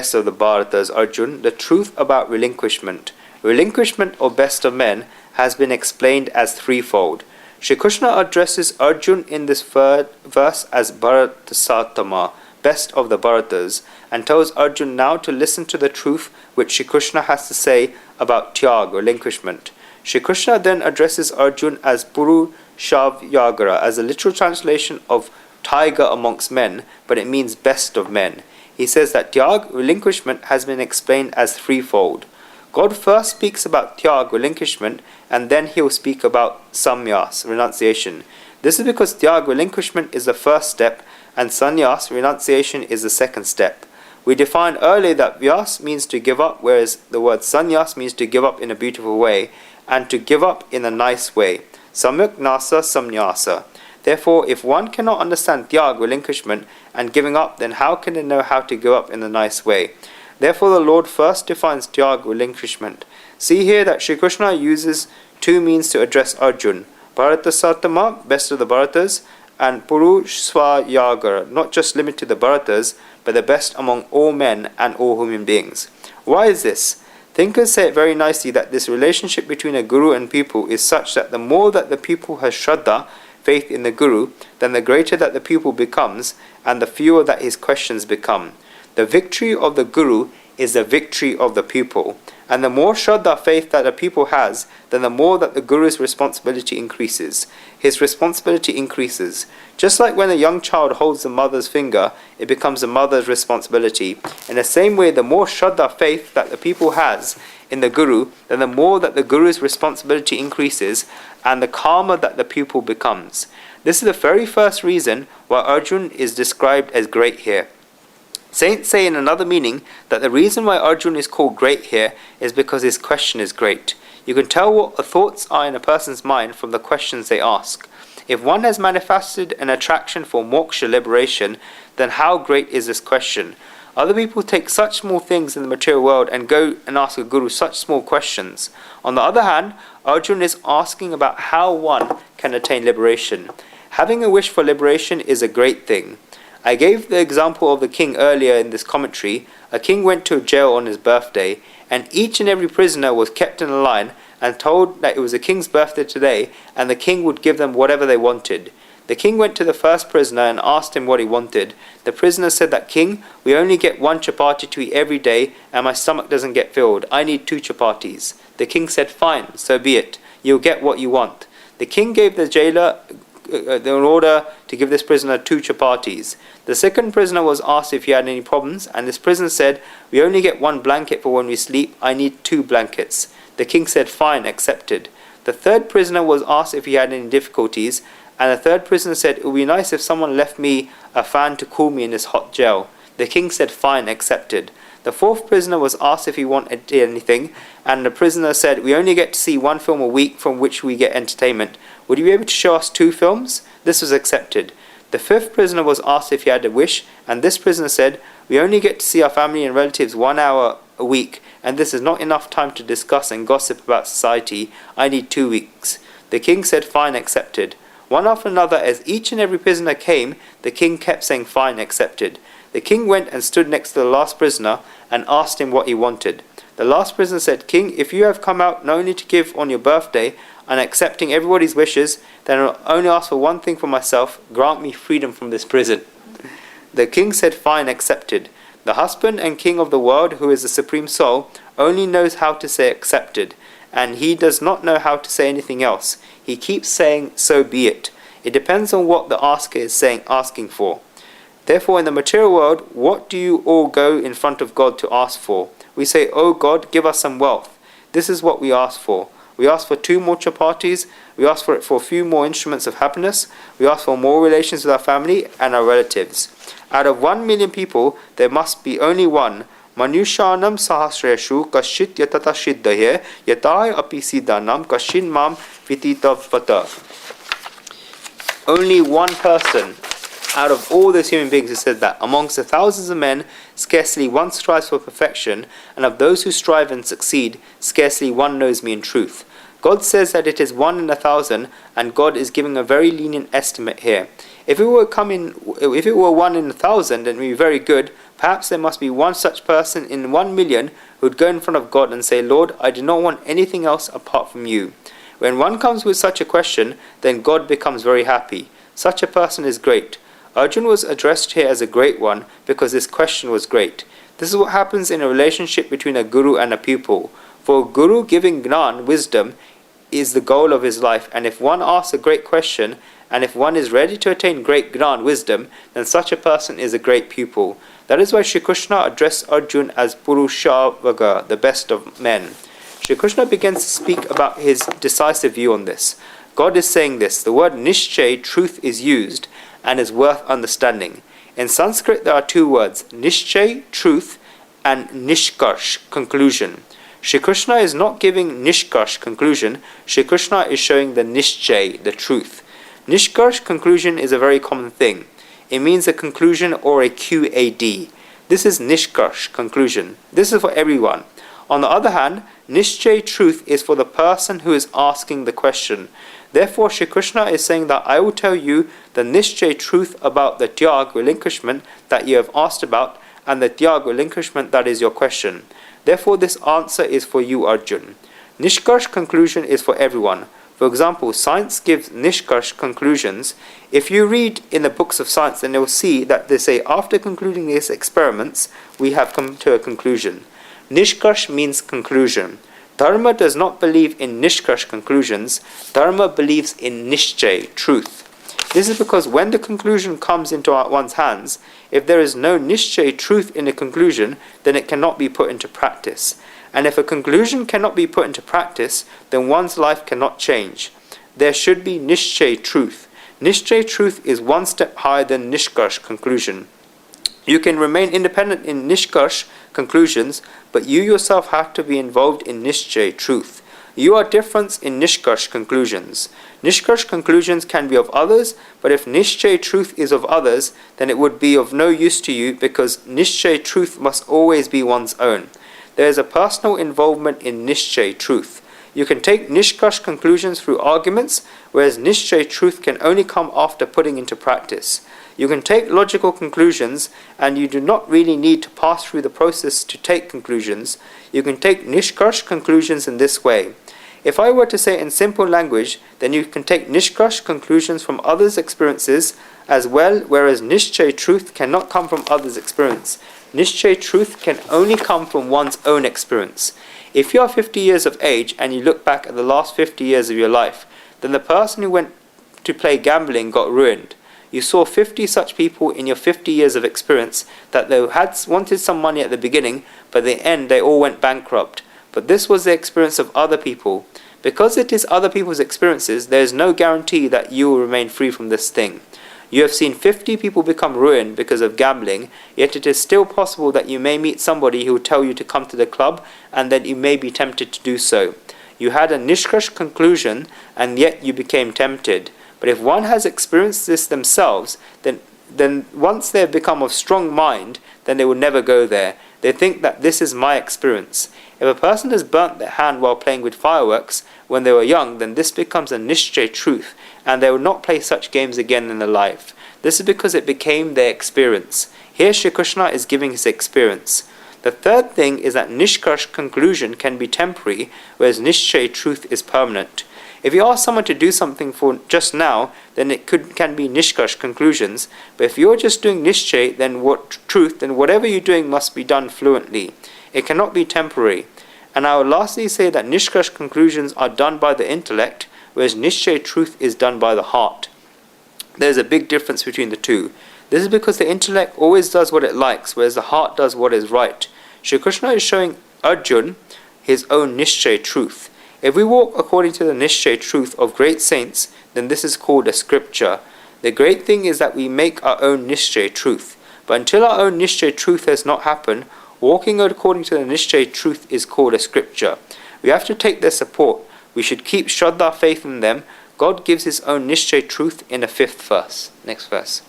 best of the Bharatas, Arjun, the truth about relinquishment. Relinquishment, or best of men, has been explained as threefold. Shri Krishna addresses Arjun in this verse as Bharatasatama, best of the Bharatas, and tells Arjun now to listen to the truth which Shri Krishna has to say about tyag, relinquishment. Shri Krishna then addresses Arjun as Purushavyagara, as a literal translation of tiger amongst men, but it means best of men. He says that tyag, relinquishment, has been explained as threefold. God first speaks about tyag, relinquishment, and then he will speak about samyas, renunciation. This is because tyag, relinquishment, is the first step, and sannyas, renunciation, is the second step. We defined earlier that vyas means to give up, whereas the word sannyas means to give up in a beautiful way, and to give up in a nice way. Samyak nasa samnyasa. Therefore, if one cannot understand tyag, relinquishment, and giving up, then how can they know how to give up in a nice way? Therefore, the Lord first defines tyag, relinquishment. See here that Shri Krishna uses two means to address Arjun: Bharatasatama, best of the Bharatas, and Purushavyagara, not just limited to the Bharatas, but the best among all men and all human beings. Why is this? Thinkers say it very nicely that this relationship between a guru and pupil is such that the more that the pupil has shraddha, faith in the guru, then the greater that the pupil becomes, and the fewer that his questions become. The victory of the guru is the victory of the pupil, and the more shraddha, faith, that a pupil has, then the more that the guru's responsibility increases. His responsibility increases. Just like when a young child holds the mother's finger, it becomes the mother's responsibility. In the same way, the more shraddha, faith, that the pupil has in the guru, then the more that the guru's responsibility increases, and the calmer that the pupil becomes. This is the very first reason why Arjun is described as great here. Saints say in another meaning that the reason why Arjun is called great here is because his question is great. You can tell what the thoughts are in a person's mind from the questions they ask. If one has manifested an attraction for moksha, liberation, then how great is this question? Other people take such small things in the material world and go and ask a guru such small questions. On the other hand, Arjun is asking about how one can attain liberation. Having a wish for liberation is a great thing. I gave the example of the king earlier in this commentary. A king went to jail on his birthday, and each and every prisoner was kept in a line and told that it was the king's birthday today, and the king would give them whatever they wanted. The king went to the first prisoner and asked him what he wanted. The prisoner said that, "King, we only get one chapati to eat every day, and my stomach doesn't get filled. I need 2 chapatis. The king said, "Fine, so be it. You'll get what you want." The king gave the jailer an order to give this prisoner 2 chapatis. The second prisoner was asked if he had any problems, and this prisoner said, "We only get 1 blanket for when we sleep. I need 2 blankets." The king said, "Fine, accepted." The third prisoner was asked if he had any difficulties, and the third prisoner said, "It would be nice if someone left me a fan to cool me in this hot jail." The king said, "Fine, accepted." The fourth prisoner was asked if he wanted anything, and the prisoner said, "We only get to see 1 film a week from which we get entertainment. Would you be able to show us 2 films? This was accepted. The fifth prisoner was asked if he had a wish, and this prisoner said, "We only get to see our family and relatives 1 hour a week, and this is not enough time to discuss and gossip about society. I need 2 weeks. The king said, "Fine, accepted." One after another, as each and every prisoner came, the king kept saying, "Fine, accepted." The king went and stood next to the last prisoner and asked him what he wanted. The last prisoner said, "King, if you have come out not only to give on your birthday and accepting everybody's wishes, then I'll only ask for one thing for myself: grant me freedom from this prison." The king said, "Fine, accepted." The husband and king of the world, who is the supreme soul, only knows how to say accepted, and he does not know how to say anything else. He keeps saying, "So be it." It depends on what the asker is asking for. Therefore, in the material world, what do you all go in front of God to ask for? We say, "Oh God, give us some wealth." This is what we ask for. We ask for 2 more chapatis. We ask for a few more instruments of happiness. We ask for more relations with our family and our relatives. Out of 1 million people, there must be only one. Manushanam sahasreshu kashit yatata shiddhaye yatai api siddhanam kashin mam vititavata. Only one person out of all those human beings who said that. Amongst the thousands of men, scarcely one strives for perfection, and of those who strive and succeed, scarcely one knows me in truth. God says that it is 1 in 1,000, and God is giving a very lenient estimate here. If it were 1 in 1,000, then it would be very good, Perhaps there must be one such person in 1,000,000 who would go in front of God and say, Lord, I do not want anything else apart from you. When one comes with such a question, then God becomes very happy. Such a person is great. Arjuna was addressed here as a great one because this question was great. This is what happens in a relationship between a guru and a pupil. For a guru, giving gnan, wisdom, is the goal of his life, and if one asks a great question, and if one is ready to attain great gnan, wisdom, then such a person is a great pupil. That is why Shri Krishna addressed Arjuna as Purushavagga, the best of men. Shri Krishna begins to speak about his decisive view on this. God is saying this. The word Nishchay, truth, is used and is worth understanding. In Sanskrit there are two words, Nishchay, truth, and Nishkarsh, conclusion. Shri Krishna is not giving Nishkarsh, conclusion. Shri Krishna is showing the Nishchay, the truth. Nishkarsh, conclusion, is a very common thing. It means a conclusion or a QAD. This is Nishkarsh, conclusion. This is for everyone. On the other hand, Nishchay, truth, is for the person who is asking the question. Therefore, Shri Krishna is saying that I will tell you the Nishchay, truth, about the Tyag, relinquishment, that you have asked about, and the Tyag, relinquishment, that is your question. Therefore, this answer is for you, Arjuna. Nishkarsh, conclusion, is for everyone. For example, science gives Nishkarsh, conclusions. If you read in the books of science, then you will see that they say, after concluding these experiments, we have come to a conclusion. Nishkarsh means conclusion. Dharma does not believe in Nishkarsh, conclusions. Dharma believes in Nishchay, truth. This is because when the conclusion comes into one's hands, if there is no Nishchay, truth, in a conclusion, then it cannot be put into practice. And if a conclusion cannot be put into practice, then one's life cannot change. There should be Nishchay, truth. Nishchay, truth, is one step higher than Nishkarsh, conclusion. You can remain independent in Nishkarsh, conclusions, but you yourself have to be involved in Nishchay, truth. You are different in Nishkarsh, conclusions. Nishkarsh, conclusions can be of others, but if Nishchay, truth, is of others, then it would be of no use to you, because Nishchay, truth, must always be one's own. There is a personal involvement in Nishchay, truth. You can take Nishkarsh, conclusions through arguments, whereas Nishchay, truth, can only come after putting into practice. You can take logical conclusions, and you do not really need to pass through the process to take conclusions. You can take Nishkarsh, conclusions, in this way. If I were to say in simple language, then you can take Nishkarsh, conclusions, from others' experiences as well, whereas Nishchay, truth, cannot come from others' experience. Nishchay, truth, can only come from one's own experience. If you are 50 years of age and you look back at the last 50 years of your life, then the person who went to play gambling got ruined. You saw 50 such people in your 50 years of experience that they had wanted some money at the beginning, but at the end they all went bankrupt. But this was the experience of other people. Because it is other people's experiences, there is no guarantee that you will remain free from this thing. You have seen 50 people become ruined because of gambling, yet it is still possible that you may meet somebody who will tell you to come to the club, and that you may be tempted to do so. You had a Nishkarsh, conclusion, and yet you became tempted. But if one has experienced this themselves, then once they have become of strong mind, then they will never go there. They think that this is my experience. If a person has burnt their hand while playing with fireworks when they were young, then this becomes a Nishchay, truth, and they will not play such games again in their life. This is because it became their experience. Here Shri Krishna is giving his experience. The third thing is that Nishkarsh, conclusion, can be temporary, whereas Nishchay, truth, is permanent. If you ask someone to do something for just now, then it can be Nishkarsh, conclusions. But if you're just doing Nishchay, then whatever you're doing must be done fluently. It cannot be temporary. And I will lastly say that Nishkarsh, conclusions, are done by the intellect, whereas Nishchay, truth, is done by the heart. There is a big difference between the two. This is because the intellect always does what it likes, whereas the heart does what is right. Shri Krishna is showing Arjuna his own Nishchay, truth. If we walk according to the Nishchay, truth, of great saints, then this is called a scripture. The great thing is that we make our own Nishchay, truth. But until our own Nishchay, truth, has not happened, walking according to the Nishchay, truth, is called a scripture. We have to take their support. We should keep Shraddha, faith in them. God gives his own Nishchay, truth, in the 5th verse. Next verse.